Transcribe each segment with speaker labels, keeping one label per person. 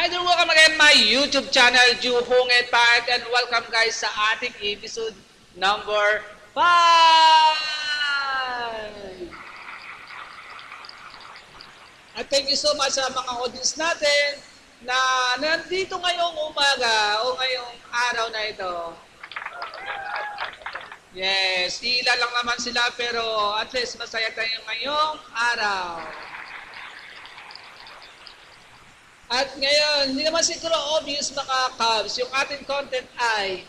Speaker 1: Hi there, welcome again my YouTube channel, Ju Hongit Park, and welcome guys sa ating episode number 5! At thank you so much sa mga audience natin na nandito ngayong umaga o ngayong araw na ito. Yes, ilan lang naman sila pero at least masaya tayo ngayong araw. At ngayon, hindi naman siguro obvious mga Cubs, yung ating content ay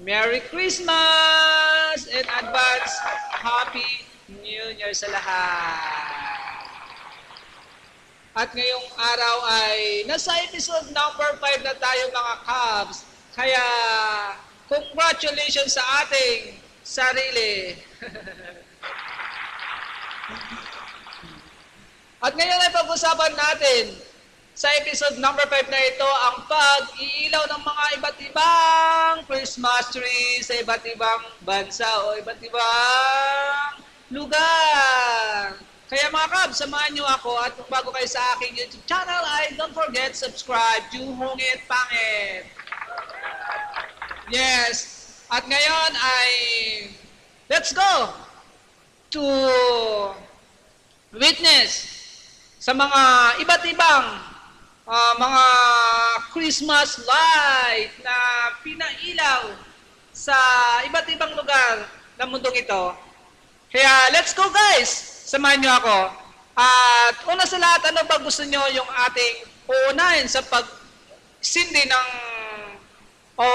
Speaker 1: Merry Christmas and advance Happy New Year sa lahat. At ngayong araw ay nasa episode number 5 na tayo mga Cubs. Kaya congratulations sa ating sarili. At ngayon ay pag-usapan natin sa episode number 5 na ito, ang pag-iilaw ng mga iba't ibang Christmas tree sa iba't ibang bansa o iba't ibang lugar. Kaya mga Cubs, samahan nyo ako at kung bago kayo sa aking YouTube channel ay don't forget subscribe, Ju Hongit Pangit. Yes, at ngayon ay let's go to witness sa mga iba't ibang mga Christmas light na pinailaw sa iba't ibang lugar ng mundong ito. Kaya let's go guys! Samahan nyo ako. At una sa lahat, ano ba gusto nyo yung ating uunahin sa pag-sindi ng o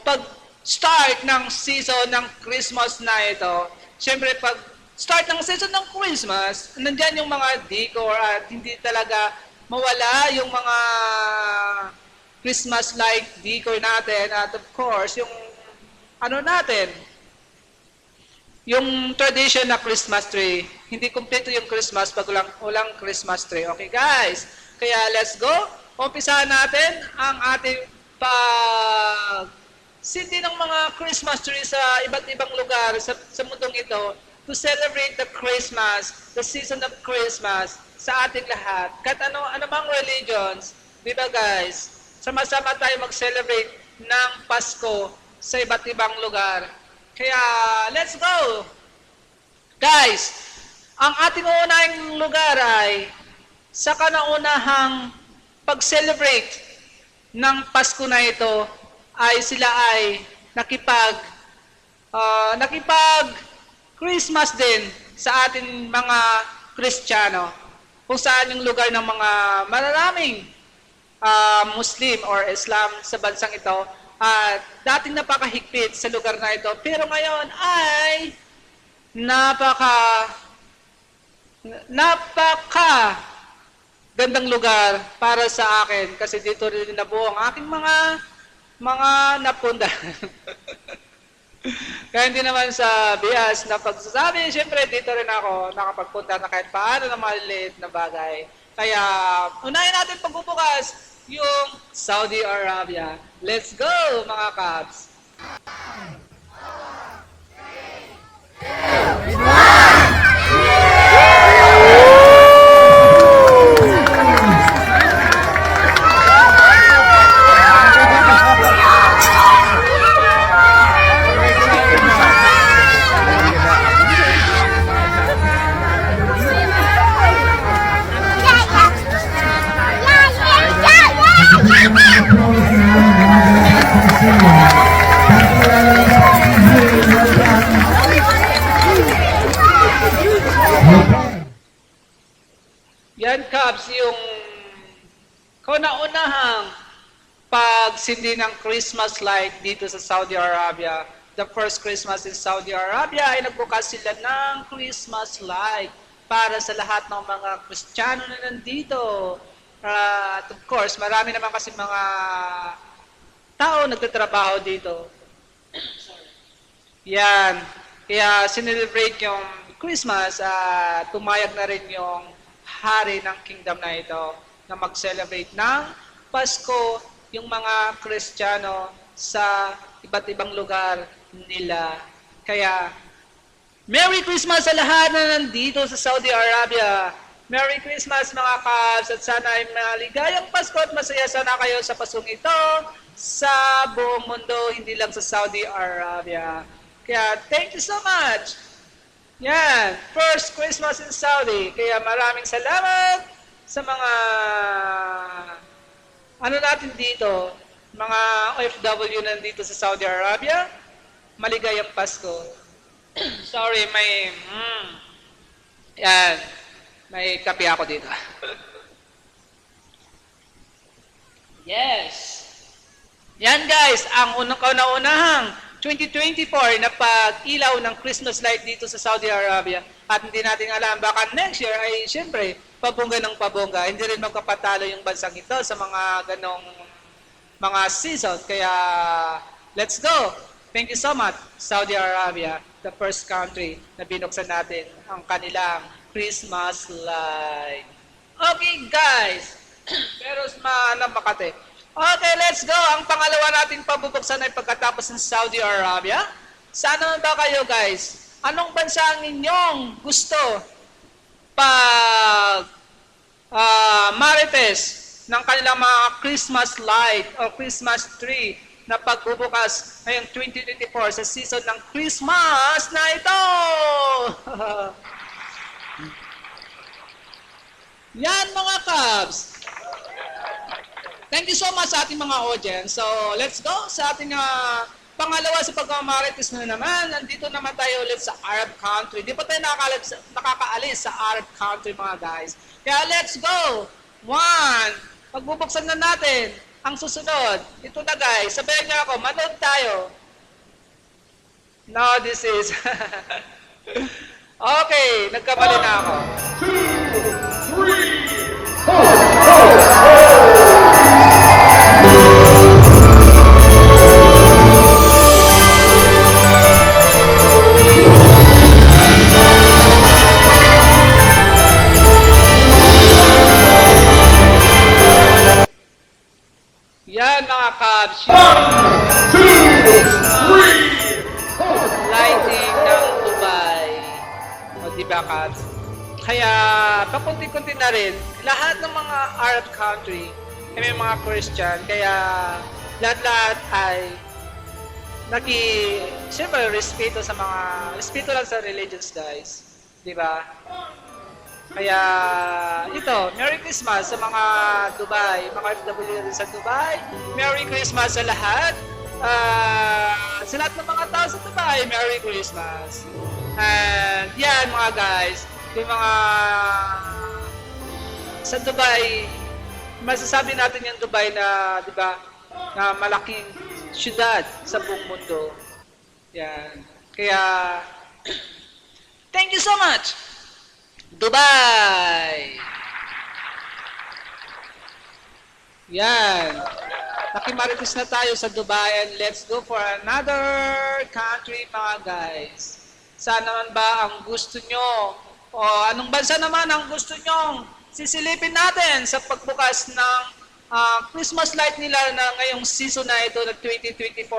Speaker 1: pag-start ng season ng Christmas na ito? Siyempre pag start ng season ng Christmas, nandyan yung mga decor at hindi talaga mawala yung mga Christmas like decor natin at of course yung ano natin, yung tradition na Christmas tree. Hindi kumpleto yung Christmas pag walang Christmas tree. Okay guys? Kaya let's go. Umpisahan natin ang ating pag-sindi ng mga Christmas tree sa iba't ibang lugar sa mundong ito to celebrate the Christmas, the season of Christmas sa ating lahat. Kahit anumang religions, di ba guys? Sama-sama tayo mag-celebrate ng Pasko sa iba't ibang lugar. Kaya, let's go! Guys, ang ating unahing lugar ay sa kanaunahang pag-celebrate ng Pasko na ito ay sila ay nakipag Christmas din sa ating mga Kristiyano. Kung saan yung lugar ng mga maraming Muslim or Islam sa bansang ito at dating napakahigpit sa lugar na ito pero ngayon ay napaka gandang lugar para sa akin kasi dito rin nabuo ang aking mga napunda. Kaya hindi naman sa bias na pagsasabi, siyempre dito rin ako nakapagpunta na kahit paano na maliliit na bagay. Kaya unahin natin pagbubukas yung Saudi Arabia. Let's go mga Cubs! Yan Cubs, yung kauna-unahang pagsindi ng Christmas light dito sa Saudi Arabia. The first Christmas in Saudi Arabia ay nagbukas sila ng Christmas light para sa lahat ng mga Kristiyano na nandito. At of course, marami naman kasi mga tao nagtatrabaho dito. Yan. Kaya sinelebrate yung Christmas at tumayag na rin yung hari ng kingdom na ito na mag-celebrate ng Pasko yung mga Kristiyano sa iba't ibang lugar nila. Kaya, Merry Christmas sa lahat na nandito sa Saudi Arabia. Merry Christmas mga Cubs at sana ay maligayang Pasko at masaya sana kayo sa Paskong ito sa buong mundo, hindi lang sa Saudi Arabia. Kaya thank you so much. Yan, first Christmas in Saudi. Kaya maraming salamat sa mga ano natin dito, mga OFW nandito sa Saudi Arabia. Maligayang Pasko. Sorry, yan, may kape ako dito. Yes. Yan guys, ang kauna-unahang 2024 na pag-ilaw ng Christmas light dito sa Saudi Arabia. At hindi natin alam, baka next year ay siyempre pabongga ng pabongga. Hindi rin magkapatalo yung bansang ito sa mga ganong mga season. Kaya, let's go! Thank you so much, Saudi Arabia, the first country na binuksan natin ang kanilang Christmas light. Okay, guys. Pero Makati. Okay, let's go. Ang pangalawa nating pabubuksan ay pagkatapos ng Saudi Arabia. Saan naman ba kayo, guys? Anong bansa ang inyong gusto pag marites ng kanilang mga Christmas light o Christmas tree na pagbubukas ngayong 2024 sa season ng Christmas na ito? Yan mga Cubs. Thank you so much sa ating mga audience. So, let's go sa ating pangalawa sa pagmamarites na naman. Nandito naman tayo ulit sa Arab country. Di pa tayo nakakaalis sa Arab country mga guys. Kaya let's go. One. Pagbubuksan na natin ang susunod. Ito na guys. Sabayan niyo ako. Manood tayo. No, this is... Okay. Nagkamali na ako. 2, 3, Yan mga Cubs. 1, 2, 3, lighting ng Dubai. O diba Cubs? Kaya pakunti-kunti na rin, lahat ng mga Arab country ay may mga Christian. Kaya lahat-lahat ay siyempre respeto lang sa religions guys. Diba? Kaya ito, Merry Christmas sa mga Dubai, mga FW sa Dubai. Merry Christmas sa lahat. Sa lahat ng mga tao sa Dubai, Merry Christmas. And yan mga guys, yung mga sa Dubai, masasabi natin yung Dubai na, di ba, na malaking syudad sa buong mundo. Yan. Kaya, thank you so much! Dubai! Yan. Nakimarites na tayo sa Dubai and let's go for another country mga guys. Saan naman ba ang gusto nyo? O anong bansa naman ang gusto nyo sisilipin natin sa pagbukas ng Christmas light nila na ngayong season na ito na 2024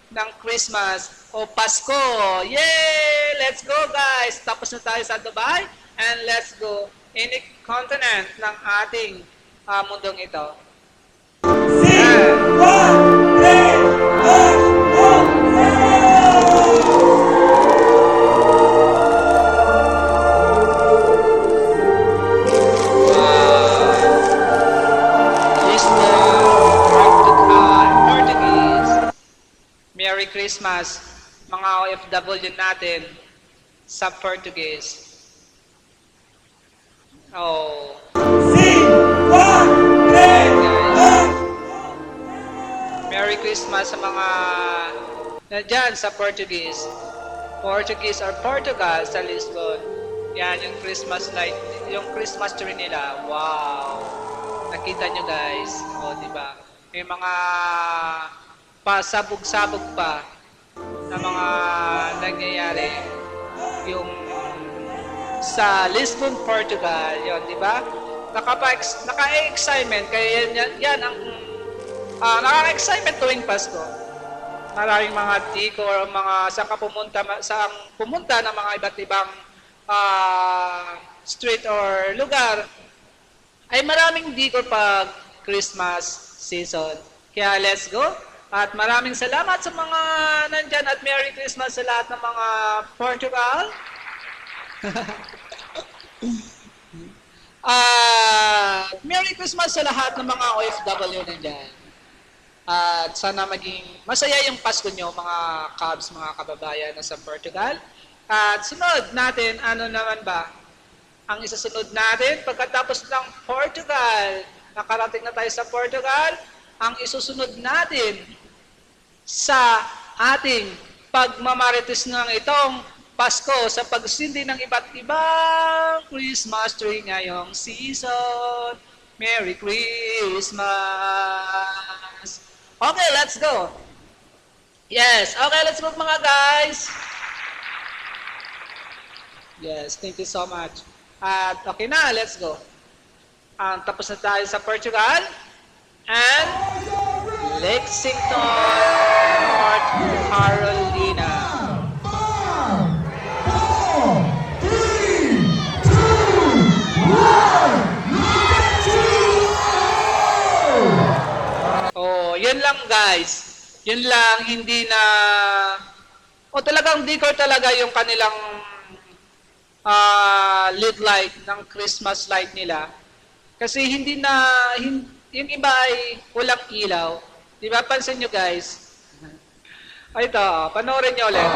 Speaker 1: ng Christmas o Pasko. Yay! Let's go guys! Tapos na tayo sa Dubai. And let's go any continent ng ating mundong ito. Merry Christmas, mga OFW natin sa Portuguese. Oh. Merry Christmas sa mga nandyan sa Portuguese. Portuguese or Portugal sa Lisbon. Yan yung Christmas light, yung Christmas tree nila. Wow. Nakita nyo guys. O, diba? May mga pasabog-sabog pa na mga nangyayari. Yung sa Lisbon, Portugal, yon, di ba? Naka-excitement, kaya yan ang naka-excitement tuwing Pasko. Maraming mga tiko or mga pumunta ng mga iba't ibang street or lugar, ay maraming decor pag Christmas season. Kaya let's go. At maraming salamat sa mga nandyan at Merry Christmas sa lahat ng mga Portugal. Merry Christmas sa lahat ng mga OFW nandyan. At sana maging masaya yung Pasko nyo, mga Cubs, mga kababayan na sa Portugal. At sunod natin, ano naman ba? Ang isasunod natin, pagkatapos ng Portugal, nakarating na tayo sa Portugal, ang isusunod natin sa ating pagmamarites ng itong Pasko sa pagsindi ng iba't ibang Christmas tree ngayong season. Merry Christmas! Okay, let's go! Yes, okay, let's go mga guys! Yes, thank you so much. At okay na, let's go. Tapos na tayo sa Portugal and Lexington, North Carolina. Oh, yun lang guys. Yun lang, hindi na talagang decor talaga yung kanilang lead light ng Christmas light nila. Kasi yung iba ay walang ilaw. Di ba? Pansin nyo guys. Ay ito, panoorin nyo ulit.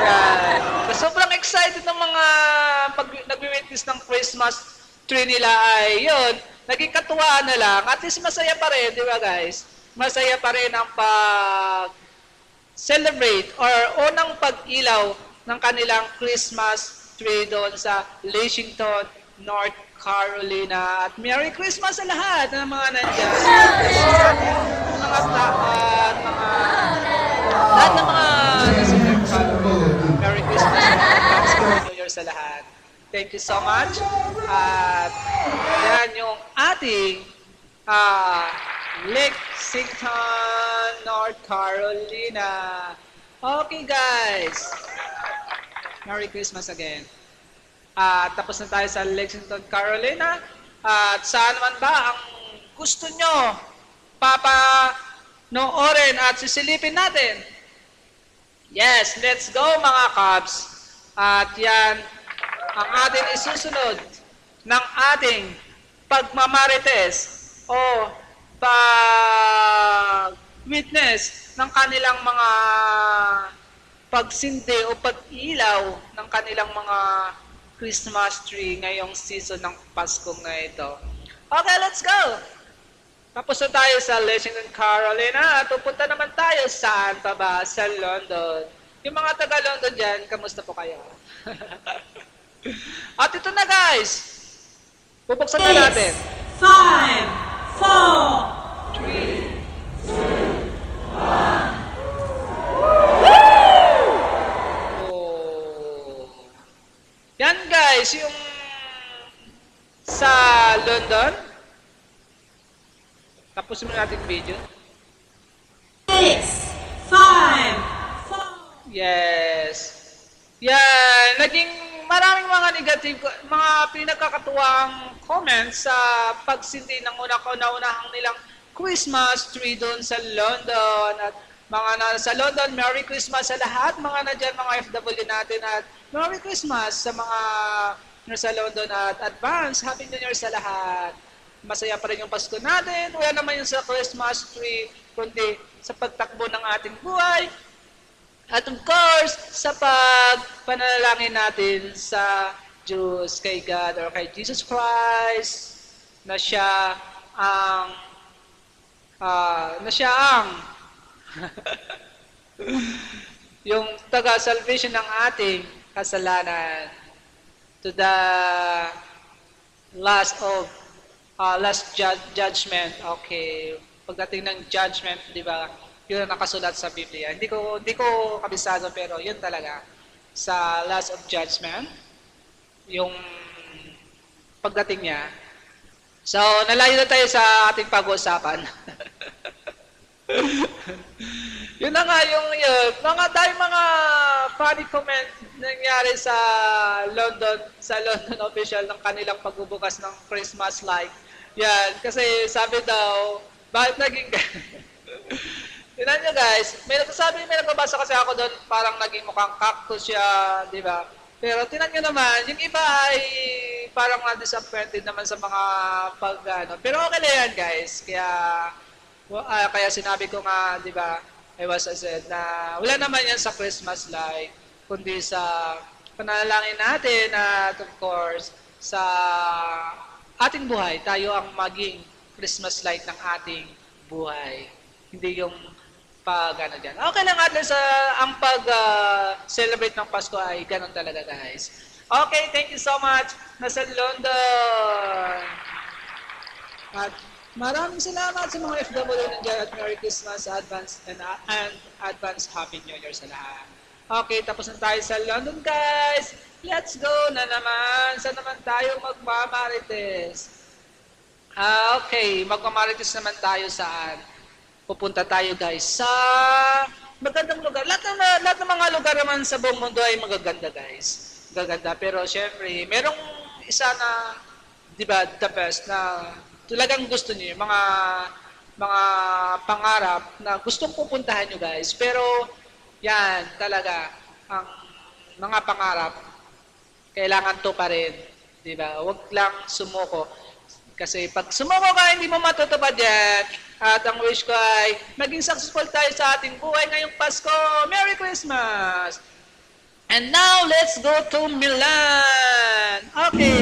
Speaker 1: Yan. Sobrang excited ng mga pag nag-witness ng Christmas tree nila ay yun, naging katuwaan na lang. At least masaya pa rin, di ba guys? Masaya pa rin ang pag-celebrate or unang pag-ilaw ng kanilang Christmas tree doon sa Lexington, North Carolina. At Merry Christmas sa lahat ng mga nandiyan. Lahat ng mga nasa North Carolina. Merry Christmas and Happy New Year sa lahat. Thank you so much. At yan yung ating Lexington, North Carolina. Okay guys. Merry Christmas again. Tapos na tayo sa Lexington, Carolina. At saan naman ba ang gusto nyo papanoorin at sisilipin natin? Yes, let's go mga Cubs. At yan ang ating isusunod ng ating pagmamarites o pag-witness ng kanilang mga pagsindi o pag-ilaw ng kanilang mga Christmas tree ngayong season ng Paskong na ito. Okay, let's go! Tapos na tayo sa Lexington, Carolina at pupunta naman tayo saan pa ba? Sa London. Yung mga taga-London dyan, kamusta po kayo? At ito na guys! Bubuksan na natin.
Speaker 2: 5, 4, 3.
Speaker 1: Yan guys, yung sa London. Tapos muna natin video.
Speaker 2: 6, 5, 4.
Speaker 1: Yes. Yan, naging maraming mga negative, mga pinagkakatuwang comments sa pagsindi ng kauna-unahang nilang Christmas tree doon sa London. At mga nasa London, Merry Christmas sa lahat, mga nadyan, mga FW natin. At Merry Christmas sa mga nasa London at advance Happy New Year sa lahat. Masaya pa rin yung Pasko natin. Wala naman yung sa Christmas tree, kundi sa pagtakbo ng ating buhay. At of course, sa pagpanalangin natin sa Diyos, kay God, or kay Jesus Christ, na siya ang yung taga-salvation ng ating kasalanan to the last judgment. Okay. Pagdating ng judgment, di ba? Yun ang nakasulat sa Biblia. Hindi ko kabisado pero yun talaga. Sa last of judgment, yung pagdating niya. So, nalayo na tayo sa ating pag-uusapan. Yun na nga yung yun. Mga funny comment nangyari sa London official ng kanilang pagbubukas ng Christmas light. Yan, kasi sabi daw, bakit naging Tignan nyo guys, may nagbabasa kasi ako doon, parang naging mukhang cactus siya, di ba? Pero tingnan nyo naman, yung iba ay parang na-disappointed naman sa mga ano. Pero okay na yan guys, kaya sinabi ko nga, di ba, I said na wala naman yan sa Christmas light, kundi sa panalangin natin at of course, sa ating buhay, tayo ang maging Christmas light ng ating buhay. Hindi yung ano dyan. Okay lang at least ang pag-celebrate ng Pasko ay ganun talaga guys. Okay, thank you so much. Nasa London. At maraming salamat sa mga FW nandiyan at Merry Christmas, advance and advance Happy New Year sa lahat. Okay, tapos na tayo sa London guys. Let's go na naman. Saan naman tayo magmamarites? Okay, magmamarites naman tayo saan? Pupunta tayo guys sa magandang lugar. Lahat ng mga lugar naman sa buong mundo ay magaganda guys. Magaganda. Pero syempre, merong isa na, di ba, the best na talagang gusto niyo, mga pangarap na gustong pupuntahan nyo guys. Pero yan talaga, ang mga pangarap, kailangan to pa rin. Di ba? Huwag lang sumuko. Kasi pag sumuko ka, hindi mo matutupad yan. At ang wish ko ay maging successful tayo sa ating buhay ngayong Pasko. Merry Christmas! And now, let's go to Milan. Okay.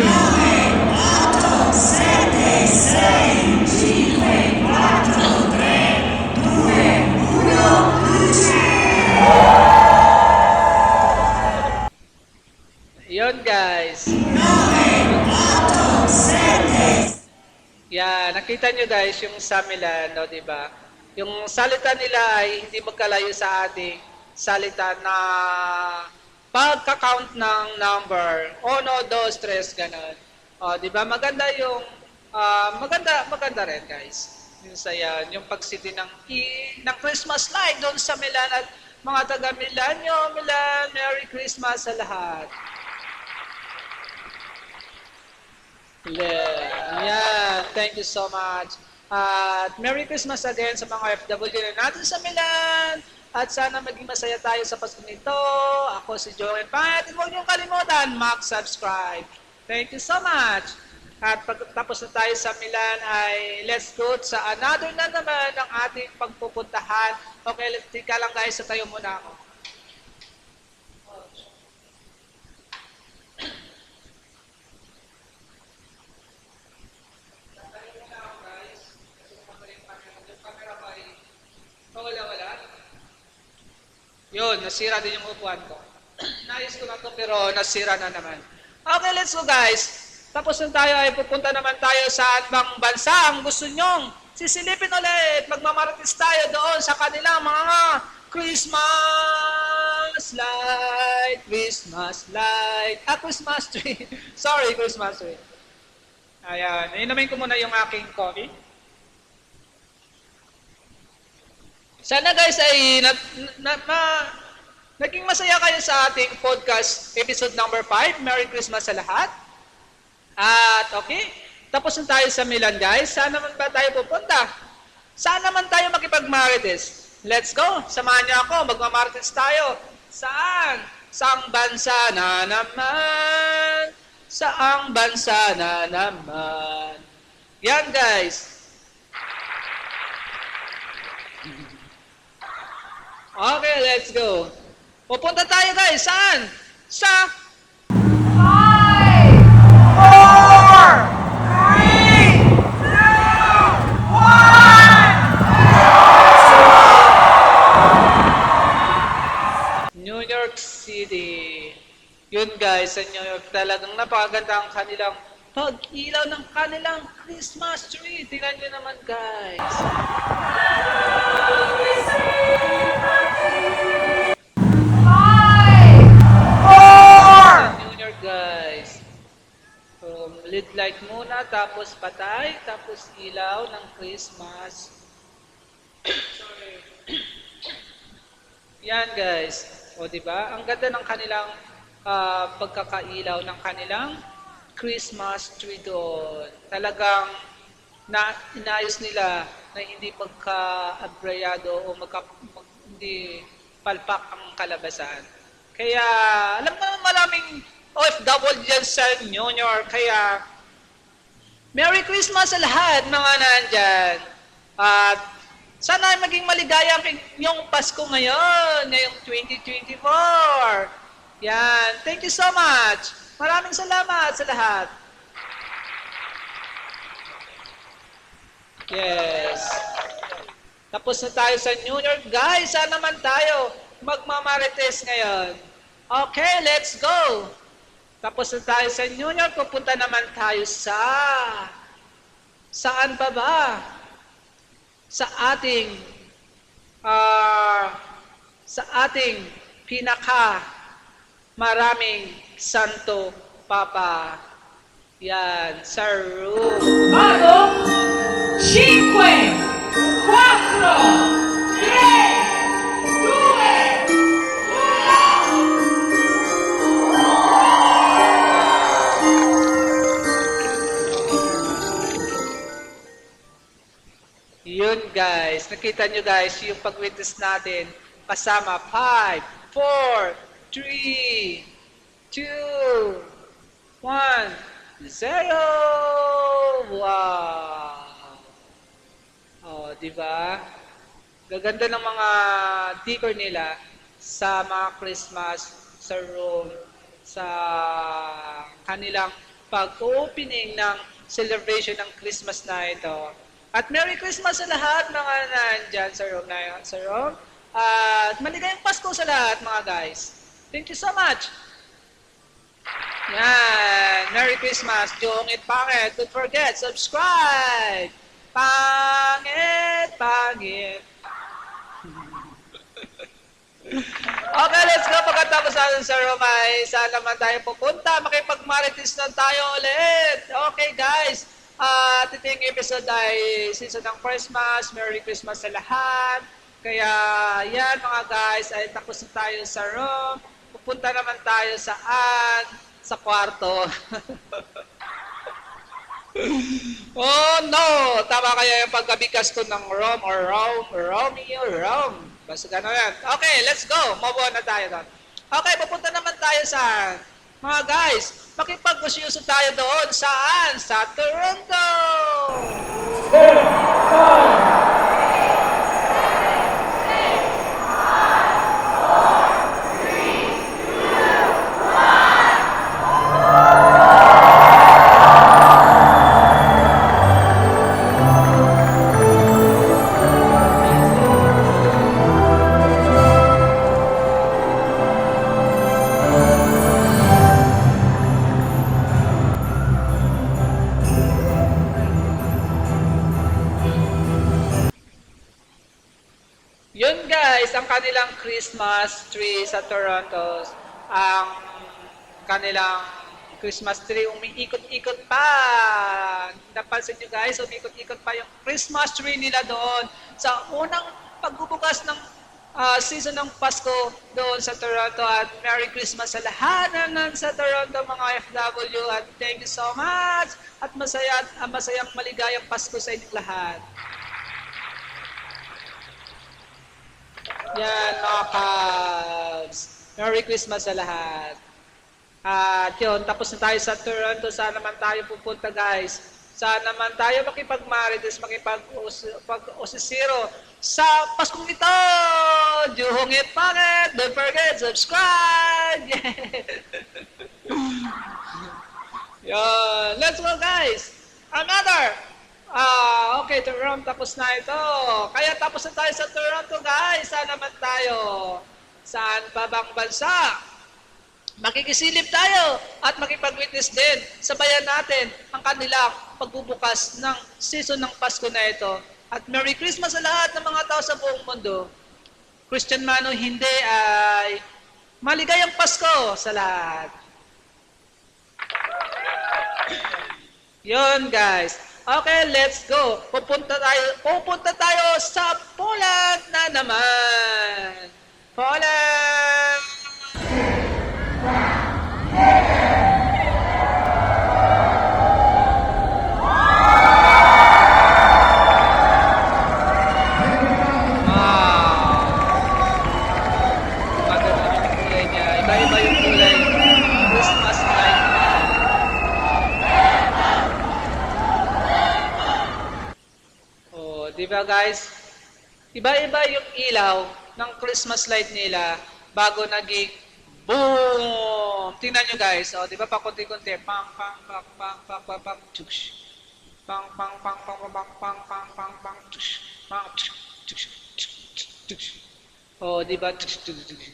Speaker 1: Yun guys. Yeah, nakita nyo guys yung sa Milan, no, di ba? Yung salita nila ay hindi magkalayo sa ating salita na pagka-count ng number. 1, 2, 3, ganun. O, di ba? Maganda yung maganda rin guys. Yung saya, yung pagsiti ng Christmas light doon sa Milan at mga taga Milan, Merry Christmas sa lahat. Yeah, thank you so much. At Merry Christmas again sa mga FW na natin sa Milan. At sana maging masaya tayo sa Pasko nito. Ako si Joel Pat. Huwag niyong kalimutan, mag-subscribe. Thank you so much. At pagkatapos na tayo sa Milan ay let's go sa another na naman ng ating pagpupuntahan. Okay, let's tika lang guys, sa tayo muna ako. Wala. Yun, nasira din yung upuan ko. Nais ko na to pero nasira na naman. Okay, let's go guys. Tapos na tayo ay pupunta naman tayo sa atbang bansa. Ang gusto nyong sisilipin ulit. Magmamarites tayo doon sa kanilang mga Christmas light. Christmas light. Christmas tree. Sorry, Christmas tree. Ayan, inumin ko muna yung aking coffee. Sana guys ay naging masaya kayo sa ating podcast episode number 5. Merry Christmas sa lahat. At okay, tapos na tayo sa Milan guys. Saan naman ba tayo pupunta? Saan naman tayo makipagmarites? Let's go! Samahan niyo ako, magmamarites tayo. Saan? Saang bansa na naman? Saang bansa na naman? Yan guys. Okay, let's go. Pupunta tayo guys. Saan? Sa
Speaker 2: 5, 4, 3, 2, 1.
Speaker 1: New York City. Yun guys, sa New York talagang napakaganda ang kanilang pag-ilaw ng kanilang Christmas tree. Tingnan nyo naman guys. Guys, lead light muna, tapos patay, tapos ilaw ng Christmas. Yan guys. O, di ba? Ang ganda ng kanilang pagkakailaw ng kanilang Christmas tree doon. Talagang inayos nila na hindi pagka-abrayado o hindi palpak ang kalabasan. Kaya, alam naman maraming OFW dyan sa New York. Kaya, Merry Christmas sa lahat mga nandyan. At sana ay maging maligaya ang inyong Pasko ngayon, ngayong 2024. Yan. Thank you so much. Maraming salamat sa lahat. Yes. Tapos na tayo sa New York. Guys, saan naman tayo magmamarites ngayon? Okay, let's go. Tapos na tayo sa New York. Pupunta naman tayo saan pa ba? Sa ating pinaka maraming Santo Papa. Yan, sa room.
Speaker 2: 5, 4, 3, 2, 1.
Speaker 1: Yun guys, nakita nyo guys yung pag-witness natin kasama 5, 4, 3, 2, 1, 0! Wow! Oh, di ba? Gaganda ng mga decor nila sa mga Christmas, sa room, sa kanilang pag-opening ng celebration ng Christmas na ito. At Merry Christmas sa lahat mga nandyan sa room na sa room. At maligayang Pasko sa lahat mga guys. Thank you so much. Yan. Merry Christmas. Jungit pangit. Don't forget, subscribe. Pangit. Okay, let's go. Pagkatapos natin sa room ay saan naman tayo pupunta? Makipag-marites na tayo ulit. Okay guys. Ito yung episode ay season ng Christmas. Merry Christmas sa lahat. Kaya yan mga guys, ay tapos na tayo sa room. Pupunta naman tayo saan? Sa kwarto. Oh no! Tama kaya yung pagkabigas ko ng Rome or Rome. Basta gano'n yan. Okay, let's go. Move on na tayo doon. Okay, pupunta naman tayo sa mga guys, makipag-usyoso tayo doon. Saan? Sa Toronto! Yun guys, ang kanilang Christmas tree sa Toronto, ang kanilang Christmas tree umiikot-ikot pa. Napansin nyo guys, umiikot-ikot pa yung Christmas tree nila doon sa unang pagbubukas ng season ng Pasko doon sa Toronto. At Merry Christmas sa lahat ng sa Toronto mga FW at thank you so much at masayang maligayang Pasko sa inyong lahat. Yan, mga Cubs. Merry Christmas sa lahat. At yun, tapos na tayo sa Toronto. Saan naman tayo pupunta, guys? Saan naman tayo makipag-marites, makipag-usisiro sa Paskong ito? Juhungit pangit! Don't forget, subscribe! Yan. Let's go, guys! Another! Okay, Toronto, tapos na ito. Kaya tapos na tayo sa Toronto, guys. Saan naman tayo? Saan pa bang bansa? Makikisilip tayo at makipag-witness din sa bayan natin ang kanilang pagbubukas ng season ng Pasko na ito. At Merry Christmas sa lahat ng mga tao sa buong mundo. Christian man o hindi ay maligayang Pasko sa lahat. Yun, guys. Okay, let's go. Pupunta tayo sa Poland na naman. Poland! Maganda yung kulay niya. Iba-iba yung kulay. Christmas light. Oh, di ba guys? Iba-iba yung ilaw ng Christmas light nila bago naging boom! Tingnan nyo guys, oh, di ba pa konti-konti, pang pang pang pang pang pang pang tsush. Pang pang pang pang pang pang pang pang pang pang tsush. Pang tsush tsush tsush tsush. Oh, di ba? Tsush tsush tsush.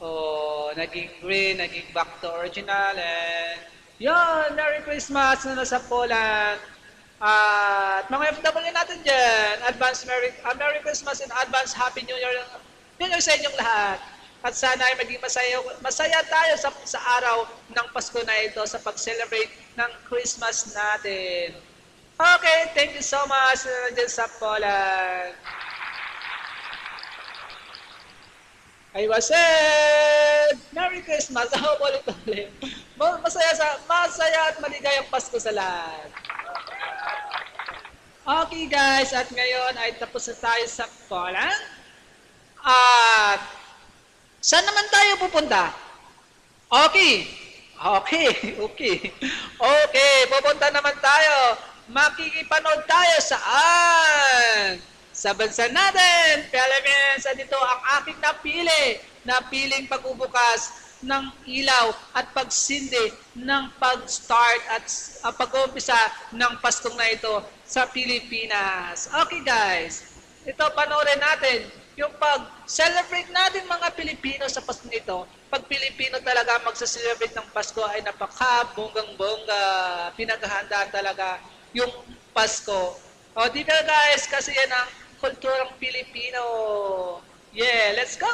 Speaker 1: Oh, naging green, naging back to original, and yun, Merry Christmas na nasa Poland. At mga FW natin dyan, Merry Christmas and advance Happy New Year, sa inyong lahat. At sana ay maging masaya tayo sa araw ng Pasko na ito sa pag-celebrate ng Christmas natin. Okay, thank you so much dyan sa Poland. I was said, Merry Christmas! Ako ulit-ulit. Masaya at maligayang Pasko sa lahat. Okay guys, at ngayon ay tapos na tayo sa Poland. At saan naman tayo pupunta? Okay, pupunta naman tayo. Makikipanood tayo saan? Sa bansa natin, Philippines. At ito ang aking napiling pagbubukas ng ilaw at pagsindi ng pag-start at pag-umpisa ng Paskong na ito sa Pilipinas. Okay guys, ito panoorin natin yung pag-celebrate natin mga Pilipino sa Pasko nito. Pag Pilipino talaga magsa-celebrate ng Pasko ay napaka-bonggang-bongga. Pinaghahanda talaga yung Pasko. O di ba guys, kasi yan ang kulturang Pilipino. Yeah, let's go!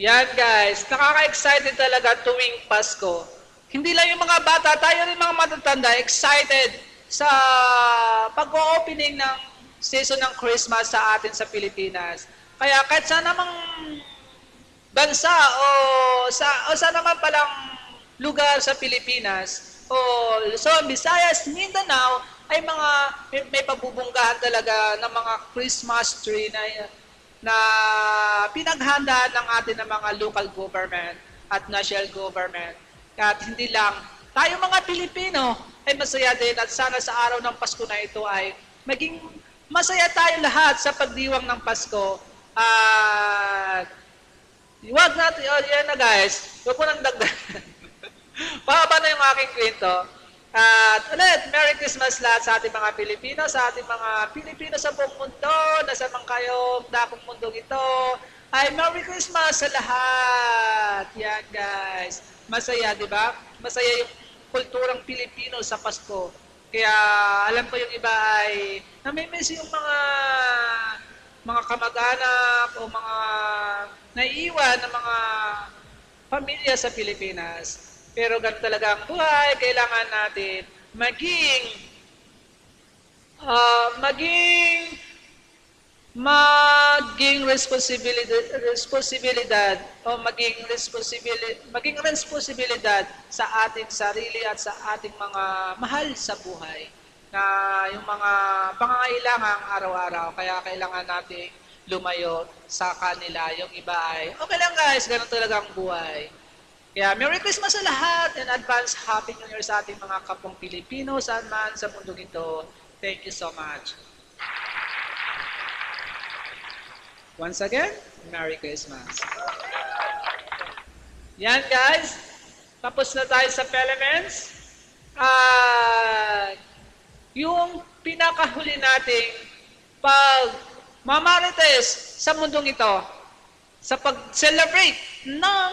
Speaker 1: Yan guys, nakaka-excited talaga tuwing Pasko. Hindi lang yung mga bata, tayo rin mga matatanda, excited sa pag-opening ng season ng Christmas sa atin sa Pilipinas. Kaya kahit sa namang bansa o sa naman palang lugar sa Pilipinas, o Luzon, Visayas, Mindanao, ay may pabubunggahan talaga ng mga Christmas tree na pinaghanda ng atin ng mga local government at national government. At hindi lang tayo mga Pilipino ay masaya din at sana sa araw ng Pasko na ito ay maging masaya tayo lahat sa pagdiwang ng Pasko. At wag natin, yan na guys, huwag ko nang dagdagan. Pahaba na yung aking kwento. At ulit, Merry Christmas lahat sa ating mga Pilipino, sa ating mga Pilipino sa buong mundo, nasa mang kayo, dakong mundong ito, ay Merry Christmas sa lahat! Yan guys, masaya, di ba? Masaya yung kulturang Pilipino sa Pasko. Kaya alam ko yung iba ay namimiss yung mga kamag-anak o mga naiiwan ng mga pamilya sa Pilipinas. Pero ganun talaga ang buhay, kailangan natin maging responsibilidad o maging responsibilidad sa ating sarili at sa ating mga mahal sa buhay na yung mga pangangailangang araw-araw. Kaya kailangan nating lumayo sa kanila. Yung iba ay, okay lang guys, ganun talaga ang buhay. Kaya Merry Christmas sa lahat and advance Happy New Year sa ating mga kapong Pilipino saan man sa mundo ito. Thank you so much. Once again, Merry Christmas. Yan guys. Tapos na tayo sa elements. At yung pinakahuli nating pagmamarites sa mundong ito, sa pag-celebrate ng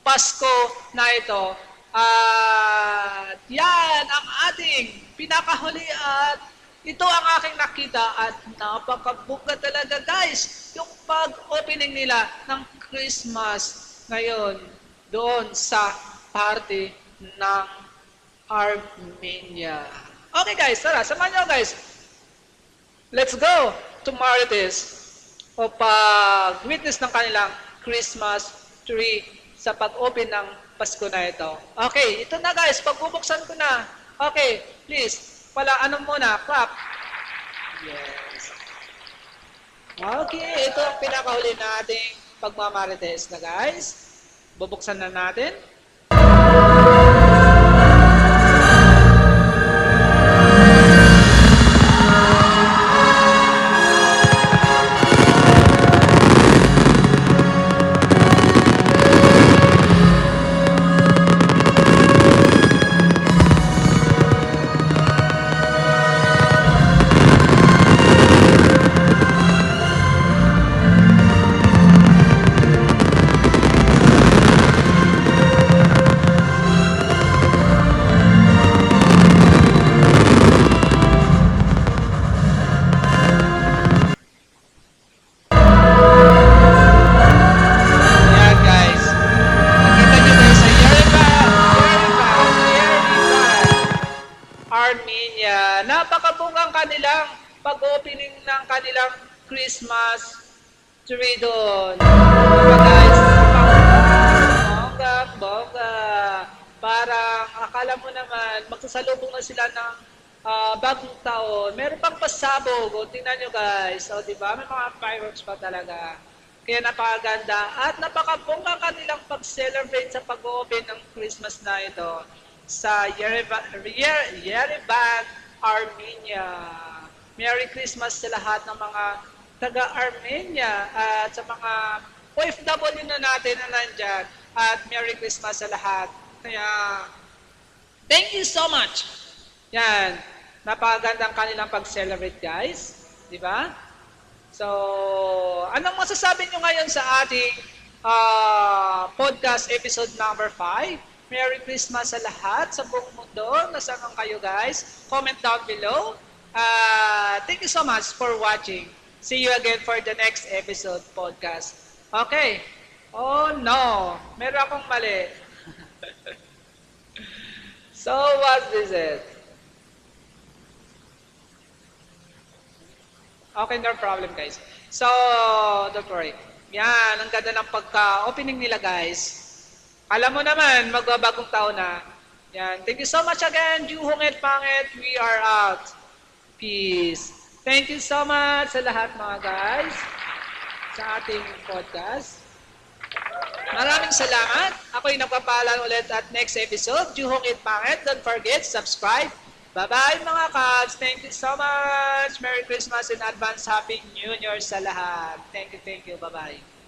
Speaker 1: Pasko na ito, at yan ang ating pinakahuli at ito ang aking nakita at napakabuga talaga guys, yung pag-opening nila ng Christmas ngayon doon sa party ng Armenia. Okay guys, tara, samahan nyo guys. Let's go to Marites o pag-witness ng kanilang Christmas tree sa pag-open ng Pasko na ito. Okay, ito na guys, pagbubuksan ko na. Okay, please, ano muna, clap. Yes. Okay, ito ang pinakahuli nating pagmamarites na guys. Bubuksan na natin. Ayan guys. Nakita nyo guys sa Yerevan, Armenia. Napakabungang kanilang pag-opening ng kanilang Christmas tree doon. Diba guys? Bongga. Parang akala mo naman, magsasalubong na sila ng bagong taon. Meron pang pasabog. O, tingnan nyo guys. O, diba? May mga fireworks pa talaga. Kaya napakaganda at napakabongga kanilang pag-celebrate sa pag-open ng Christmas na ito sa Yerevan, Armenia. Merry Christmas sa lahat ng mga taga-Armenia at sa mga OFW na natin na nandyan. At Merry Christmas sa lahat. Kaya, thank you so much. Yan. Napakagandang kanilang pag-celebrate guys. Di ba? So, anong masasabi nyo ngayon sa ating podcast episode number 5? Merry Christmas sa lahat sa buong mundo. Nasaan kayo guys? Comment down below. Thank you so much for watching. See you again for the next episode podcast. Okay. Oh no, meron akong mali. So, what is it? Okay, no problem guys. So, don't worry. Yan, ang ganda ng pagka-opening nila guys. Alam mo naman, magbabagong taon na. Yan, thank you so much again. Juhongit Pangit, we are out. Peace. Thank you so much sa lahat mga guys sa ating podcast. Maraming salamat. Ako'y nagpapaalam ulit at next episode. Juhongit Pangit. Don't forget, subscribe. Bye-bye mga Cubs. Thank you so much. Merry Christmas in advance. Happy New Year sa lahat. Thank you. Bye-bye.